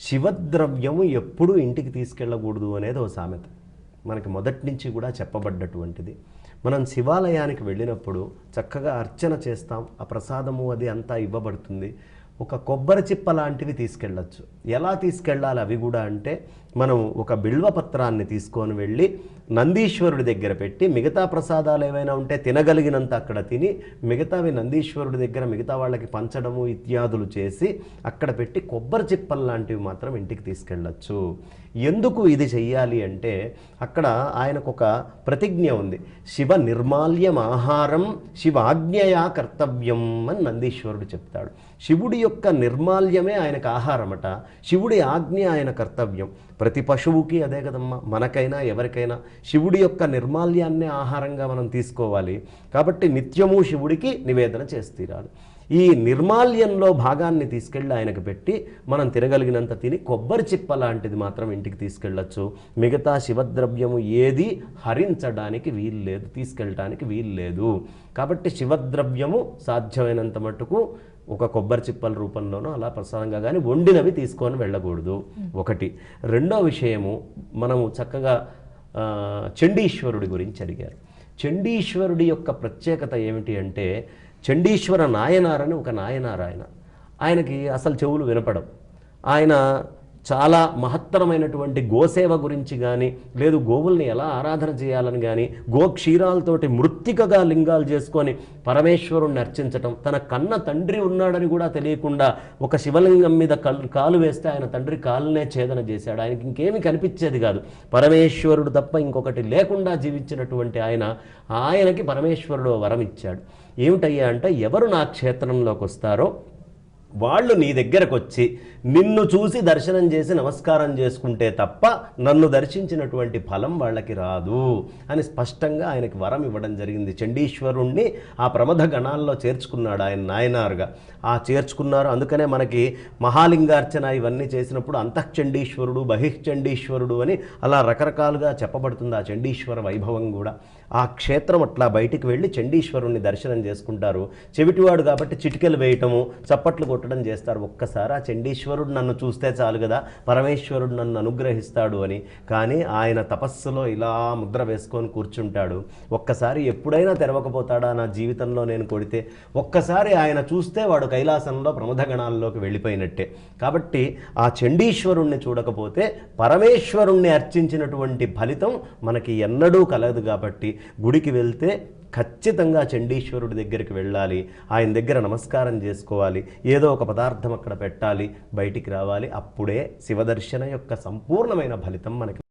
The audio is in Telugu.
శివద్రవ్యము ఎప్పుడు ఇంటికి తీసుకెళ్ళకూడదు అనేది ఓ సామెత మనకి మొదటి నుంచి కూడా చెప్పబడ్డటువంటిది. మనం శివాలయానికి వెళ్ళినప్పుడు చక్కగా అర్చన చేస్తాం, ఆ ప్రసాదము అది అంతా ఇవ్వబడుతుంది. ఒక కొబ్బరి చిప్ప లాంటివి తీసుకెళ్ళచ్చు. ఎలా తీసుకెళ్ళాలి అవి కూడా అంటే, మనం ఒక బిల్వపత్రాన్ని తీసుకొని వెళ్ళి నందీశ్వరుడి దగ్గర పెట్టి, మిగతా ప్రసాదాలు ఏవైనా ఉంటే తినగలిగినంత అక్కడ తిని, మిగతావి నందీశ్వరుడి దగ్గర మిగతా వాళ్ళకి పంచడము ఇత్యాదులు చేసి అక్కడ పెట్టి కొబ్బరి చిప్పలు లాంటివి మాత్రం ఇంటికి తీసుకెళ్ళచ్చు. ఎందుకు ఇది చెయ్యాలి అంటే, అక్కడ ఆయనకు ఒక ప్రతిజ్ఞ ఉంది. శివ నిర్మాల్యం ఆహారం శివాజ్ఞయా కర్తవ్యం అని నందీశ్వరుడు చెప్తాడు. శివుడి యొక్క నిర్మాల్యమే ఆయనకు ఆహారమట, శివుడి ఆజ్ఞ ఆయన కర్తవ్యం. ప్రతి పశువుకి అదే కదమ్మా, మనకైనా ఎవరికైనా శివుడి యొక్క నిర్మాల్యాన్నే ఆహారంగా మనం తీసుకోవాలి. కాబట్టి నిత్యము శివుడికి నివేదన చేసి తీరాలి. ఈ నిర్మాల్యంలో భాగాన్ని తీసుకెళ్ళి ఆయనకు పెట్టి మనం తినగలిగినంత తిని కొబ్బరి చిప్ప లాంటిది మాత్రం ఇంటికి తీసుకెళ్ళచ్చు. మిగతా శివద్రవ్యము ఏది హరించడానికి వీల్లేదు, తీసుకెళ్ళడానికి వీల్లేదు. కాబట్టి శివద్రవ్యము సాధ్యమైనంత మటుకు ఒక కొబ్బరి చిప్పల రూపంలోనో అలా ప్రసాదంగా కానీ వండినవి తీసుకొని వెళ్ళకూడదు. ఒకటి. రెండో విషయము, మనము చక్కగా చండీశ్వరుడి గురించి అడిగారు. చండీశ్వరుడి యొక్క ప్రత్యేకత ఏమిటి అంటే, చండీశ్వర నాయనారని ఒక నాయనారు ఆయనకి అసలు చెవులు వినపడం. ఆయన చాలా మహత్తరమైనటువంటి గోసేవ గురించి కానీ, లేదు గోవుల్ని ఎలా ఆరాధన చేయాలని కానీ, గోక్షీరాలతోటి మృత్తికగా లింగాలు చేసుకొని పరమేశ్వరుణ్ణి అర్చించటం, తన కన్న తండ్రి ఉన్నాడని కూడా తెలియకుండా ఒక శివలింగం మీద కాలు వేస్తే ఆయన తండ్రి కాలునే ఛేదన చేశాడు. ఆయనకి ఇంకేమీ కనిపించేది కాదు, పరమేశ్వరుడు తప్ప ఇంకొకటి లేకుండా జీవించినటువంటి ఆయనకి పరమేశ్వరుడు వరం ఇచ్చాడు. ఏమిటయ్యా అంటే, ఎవరు నా క్షేత్రంలోకి వస్తారో వాళ్ళు నీ దగ్గరకు వచ్చి నిన్ను చూసి దర్శనం చేసి నమస్కారం చేసుకుంటే తప్ప నన్ను దర్శించినటువంటి ఫలం వాళ్ళకి రాదు అని స్పష్టంగా ఆయనకి వరం ఇవ్వడం జరిగింది. చండీశ్వరుణ్ణి ఆ ప్రమథ గణాల్లో చేర్చుకున్నాడు ఆయన నాయనారుగా. ఆ చేర్చుకున్నారు. అందుకనే మనకి మహాలింగార్చన ఇవన్నీ చేసినప్పుడు అంతఃచండీశ్వరుడు, బహిశ్చండీశ్వరుడు అని అలా రకరకాలుగా చెప్పబడుతుంది ఆ చండీశ్వర వైభవం కూడా. ఆ క్షేత్రం అట్లా బయటికి వెళ్ళి చండీశ్వరుణ్ణి దర్శనం చేసుకుంటారు. చెవిటివాడు కాబట్టి చిటికెలు వేయటము, చప్పట్లు కొట్టడం చేస్తారు. ఒక్కసారి ఆ చండీశ్వరుడు నన్ను చూస్తే చాలు కదా, పరమేశ్వరుడు నన్ను అనుగ్రహిస్తాడు అని. కానీ ఆయన తపస్సులో ఇలా ముద్ర వేసుకొని కూర్చుంటాడు. ఒక్కసారి ఎప్పుడైనా తెరవకపోతాడా నా జీవితంలో నేను కొడితే? ఒక్కసారి ఆయన చూస్తే వాడు కైలాసంలో ప్రమథగణాల్లోకి వెళ్ళిపోయినట్టే. కాబట్టి ఆ చండీశ్వరుణ్ణి చూడకపోతే పరమేశ్వరుణ్ణి అర్చించినటువంటి ఫలితం మనకి ఎన్నడూ కలదు. కాబట్టి గుడికి వెళ్తే ఖచ్చితంగా చండీశ్వరుడి దగ్గరికి వెళ్ళాలి, ఆయన దగ్గర నమస్కారం చేసుకోవాలి, ఏదో ఒక పదార్థం అక్కడ పెట్టాలి, బయటికి రావాలి. అప్పుడే శివదర్శన యొక్క సంపూర్ణమైన ఫలితం మనకి